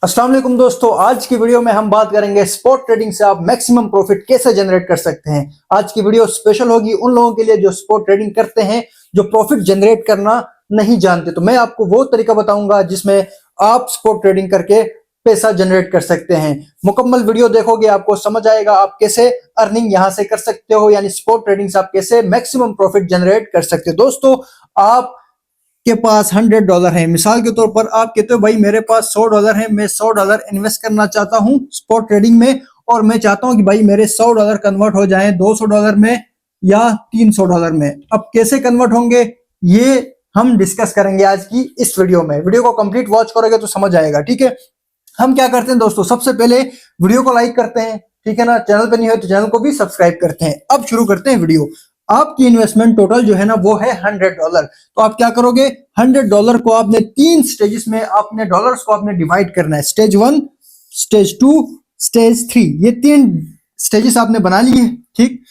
अस्सलाम वालेकुम दोस्तों, आज की वीडियो में हम बात करेंगे स्पॉट ट्रेडिंग से आप मैक्सिमम प्रॉफिट कैसे जनरेट कर सकते हैं। आज की वीडियो स्पेशल होगी उन लोगों के लिए जो स्पॉट ट्रेडिंग करते हैं, जो प्रॉफिट जनरेट करना नहीं जानते। तो मैं आपको वो तरीका बताऊंगा जिसमें आप स्पॉट ट्रेडिंग करके पैसा जनरेट कर सकते हैं। मुकम्मल वीडियो देखोगे आपको समझ आएगा आप कैसे अर्निंग यहां से कर सकते हो, यानी स्पॉट ट्रेडिंग से आप कैसे मैक्सिमम प्रॉफिट जनरेट कर सकते हो। दोस्तों, आप के पास $100 है, मिसाल के तौर पर आप कहते हो भाई मेरे पास $100 है, मैं $100 इन्वेस्ट करना चाहता हूं स्पॉट ट्रेडिंग में, और मैं चाहता हूं कि भाई मेरे $100 कन्वर्ट हो जाएं $200 में या $300 में। अब कैसे कन्वर्ट होंगे ये हम डिस्कस करेंगे आज की इस वीडियो में। वीडियो को कंप्लीट वॉच करोगे तो समझ आएगा, ठीक है। हम क्या करते हैं दोस्तों, सबसे पहले वीडियो को लाइक करते हैं, ठीक है ना। चैनल पे नहीं हो तो चैनल को भी सब्सक्राइब करते हैं। अब शुरू करते हैं वीडियो। आपकी इन्वेस्टमेंट टोटल जो है ना वो है $100। तो आप क्या करोगे, $100 को आपने 3 स्टेजेस में अपने डॉलर्स को आपने डिवाइड करना है। स्टेज 1, स्टेज 2, स्टेज 3, ये 3 स्टेजेस आपने बना लिए, ठीक।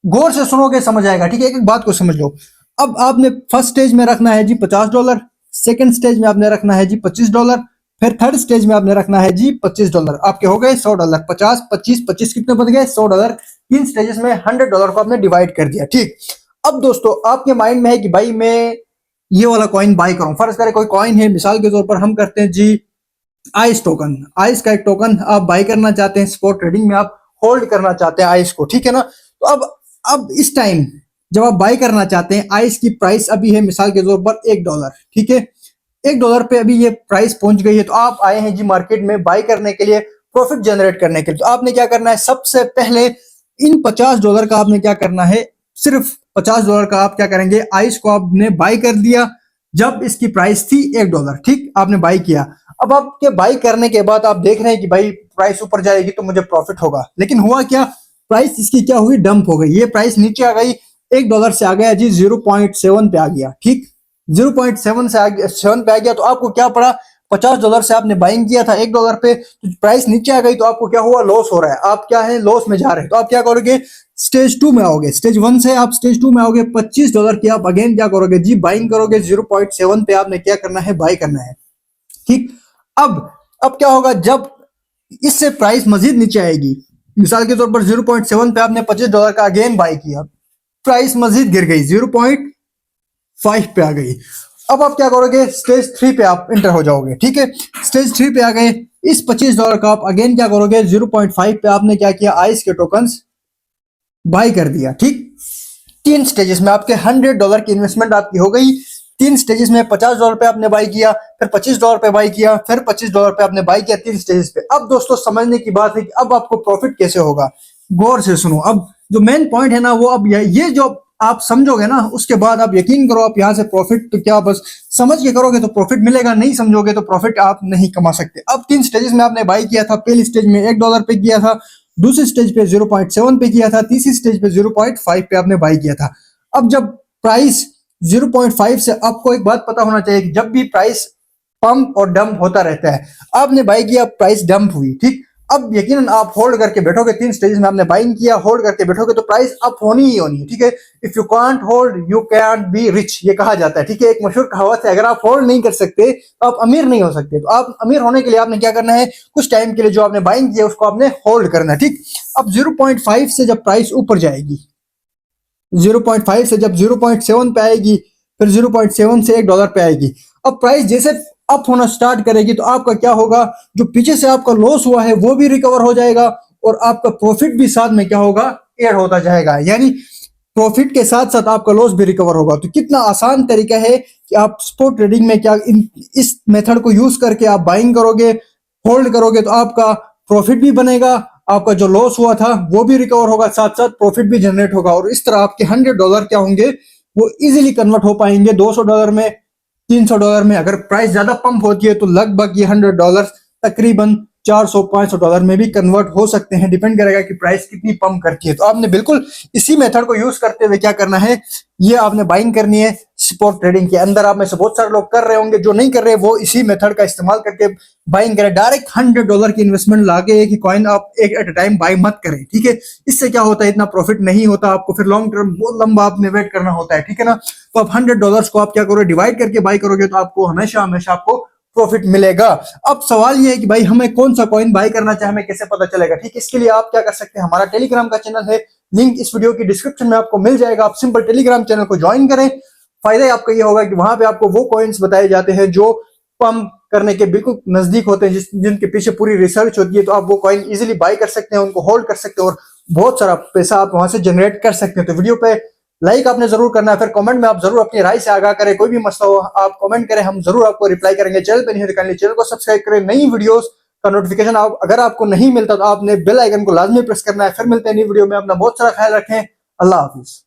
गौर से सुनोगे समझ आएगा, ठीक है। एक एक बात को समझ लो। अब आपने फर्स्ट स्टेज में रखना है जी $50, सेकंड स्टेज में आपने रखना है जी $25, फिर थर्ड स्टेज में आपने रखना है जी $25। आपके हो गए $100, 50, 25, 25 कितने बन गए $100। 3 स्टेजेस में $100 को आपने डिवाइड कर दिया, ठीक। अब दोस्तों आपके माइंड में है कि भाई मैं ये वाला कॉइन बाय करूं। फर्ज करें कोई कॉइन है, मिसाल के तौर पर हम करते हैं जी आइस टोकन। आइस का एक टोकन आप बाय करना चाहते हैं, स्पॉट ट्रेडिंग में आप होल्ड करना चाहते हैं आइस को, ठीक है ना। तो अब इस टाइम जब आप बाय करना चाहते हैं, आइस की प्राइस अभी है मिसाल के तौर पर $1, ठीक है। $1 पे अभी ये प्राइस पहुंच गई है। तो आप आए हैं जी मार्केट में बाय करने के लिए, प्रॉफिट जनरेट करने के लिए। तो आपने क्या करना है, सबसे पहले इन $50 का आपने क्या करना है, सिर्फ $50 का आप क्या करेंगे, आइस को आपने बाय कर दिया जब इसकी प्राइस थी $1, ठीक। आपने बाय किया। अब आपके बाय करने के बाद आप देख रहे हैं कि भाई प्राइस ऊपर जाएगी तो मुझे प्रॉफिट होगा, लेकिन हुआ क्या, प्राइस इसकी क्या हुई, डंप हो गई। ये प्राइस नीचे आ गई, $1 से आ गया जी 0.7 पे आ गया, ठीक। 0.7 से 7 पे आ गया। तो आपको क्या पड़ा, $50 से आपने बाइंग किया था $1 पे, तो प्राइस नीचे आ गई तो आपको क्या हुआ, लॉस हो रहा है। आप क्या है, लॉस में जा रहे हैं। तो आप क्या करोगे, स्टेज 2 में आओगे। स्टेज 1 से आप स्टेज 2 में आओगे, $25 की आप अगेन क्या करोगे जी, बाइंग करोगे। 0.7 पे आपने क्या करना है, बाय करना है, ठीक। अब क्या होगा, जब इससे प्राइस मजीद नीचे आएगी, मिसाल के तौर पर 0.7 पे आपने $25 का अगेन बाय किया, प्राइस मजीद गिर गई, 0.5 पे आ गई। अब आप क्या करोगे, स्टेज 3 पे आप इंटर हो जाओगे, ठीक है। स्टेज 3 पे आ गए, इस $25 का आप अगेन क्या करोगे, 0.5 पे आपने क्या किया, आइस के टोकन्स बाय कर दिया, ठीक। 3 स्टेजेस में आपके $100 की इन्वेस्टमेंट आपकी हो गई। 3 स्टेजेस में $50 पे आपने बाय किया, फिर $25 पे बाय किया, फिर $25 पे आपने बाय किया, 3 स्टेजेस पे। अब दोस्तों समझने की बात है कि अब आपको प्रॉफिट कैसे होगा, गौर से सुनो। अब जो मेन पॉइंट है ना वो अब ये जो आप समझोगे ना, उसके बाद आप यकीन करो, आप यहाँ से प्रॉफिट तो क्या बस समझ के करोगे तो प्रॉफिट मिलेगा, नहीं समझोगे तो प्रॉफिट आप नहीं कमा सकते। अब 3 स्टेजेस में आपने बाय किया था। पहली स्टेज में $1 पे किया था, दूसरी स्टेज पे 0.7 पे किया था, तीसरी स्टेज पे 0.5 पे आपने बाय किया था। अब जब प्राइस 0.5 से, आपको एक बात पता होना चाहिए कि जब भी प्राइस पंप और डंप होता रहता है, आपने बाय किया, प्राइस डंप हुई, ठीक। अब यकीनन आप होल्ड करके बैठोगे। 3 स्टेजेस में आपने बाइंग किया, होल्ड करके बैठोगे तो प्राइस अप होनी ही होनी है, ठीक है। If you can't hold you can't be rich, ये कहा जाता है, ठीक है। एक मशहूर कहावत है, अगर आप होल्ड नहीं कर सकते तो आप अमीर नहीं हो सकते। तो आप अमीर होने के लिए आपने क्या करना है, कुछ टाइम के लिए जो आपने बाइंग किया उसको आपने होल्ड करना है, ठीक। अब 0.5 से जब प्राइस ऊपर जाएगी, 0.5 से जब 0.7 पे आएगी, फिर 0.7 से $1 पे आएगी। अब प्राइस जैसे अप होना स्टार्ट करेगी तो आपका क्या होगा, जो पीछे से आपका लॉस हुआ है वो भी रिकवर हो जाएगा, और आपका प्रॉफिट भी साथ में क्या होगा, ऐड होता जाएगा। यानी प्रॉफिट के साथ साथ आपका लॉस भी रिकवर होगा। तो कितना आसान तरीका है कि आप स्पॉट ट्रेडिंग में क्या इस मेथड को यूज करके आप बाइंग करोगे, होल्ड करोगे तो आपका प्रॉफिट भी बनेगा, आपका जो लॉस हुआ था वो भी रिकवर होगा, साथ साथ प्रॉफिट भी जनरेट होगा। और इस तरह आपके $100 क्या होंगे, वो इजीली कन्वर्ट हो पाएंगे $200 में, $300 में। अगर प्राइस ज्यादा पंप होती है तो लगभग ये $100 तकरीबन $400-500 में भी कन्वर्ट हो सकते हैं। डिपेंड करेगा कि प्राइस कितनी पंप करती है। तो आपने बिल्कुल इसी मेथड को यूज करते हुए क्या करना है, ये आपने बाइंग करनी है स्पॉट ट्रेडिंग के अंदर। आप में से बहुत सारे लोग कर रहे होंगे, जो नहीं कर रहे वो इसी मेथड का इस्तेमाल करके बाइंग करें। डायरेक्ट $100 की इन्वेस्टमेंट लाके एक ही कॉइन आप एक एट अ टाइम बाई मत करें, ठीक है। इससे क्या होता है, इतना प्रॉफिट नहीं होता आपको, फिर लॉन्ग टर्म बहुत लंबा आपने वेट करना होता है, ठीक है ना। तो आप $100 को आप क्या करोगे, डिवाइड करके बाई करोगे तो आपको हमेशा हमेशा आपको प्रॉफिट मिलेगा। अब सवाल ये है कि भाई हमें कौन सा कॉइन बाय करना चाहिए, हमें कैसे पता चलेगा? ठीक, इसके लिए आप क्या कर सकते हैं, हमारा टेलीग्राम का चैनल है, लिंक इस वीडियो की डिस्क्रिप्शन में आपको मिल जाएगा। आप सिंपल टेलीग्राम चैनल को ज्वाइन करें। फायदा आपका ये होगा कि वहां पे आपको वो कॉइन्स बताए जाते हैं जो पंप करने के बिल्कुल नजदीक होते हैं, जिनके पीछे पूरी रिसर्च होती है। तो आप वो कॉइन इजीली बाय कर सकते हैं, उनको होल्ड कर सकते हैं और बहुत सारा पैसा आप वहां से जनरेट कर सकते हैं। तो वीडियो पे लाइक आपने जरूर करना है, फिर कमेंट में आप जरूर अपनी राय से आगाह करें। कोई भी मसला हो आप कमेंट करें, हम जरूर आपको रिप्लाई करेंगे। चैनल पे नहीं हो तो चैनल को सब्सक्राइब करें। नई वीडियोस का नोटिफिकेशन अगर आपको नहीं मिलता तो आपने बेल आइकन को लाजमी प्रेस करना है। फिर मिलते हैं नई वीडियो में। अपना बहुत सारा ख्याल रखें। अल्लाह हाफिज।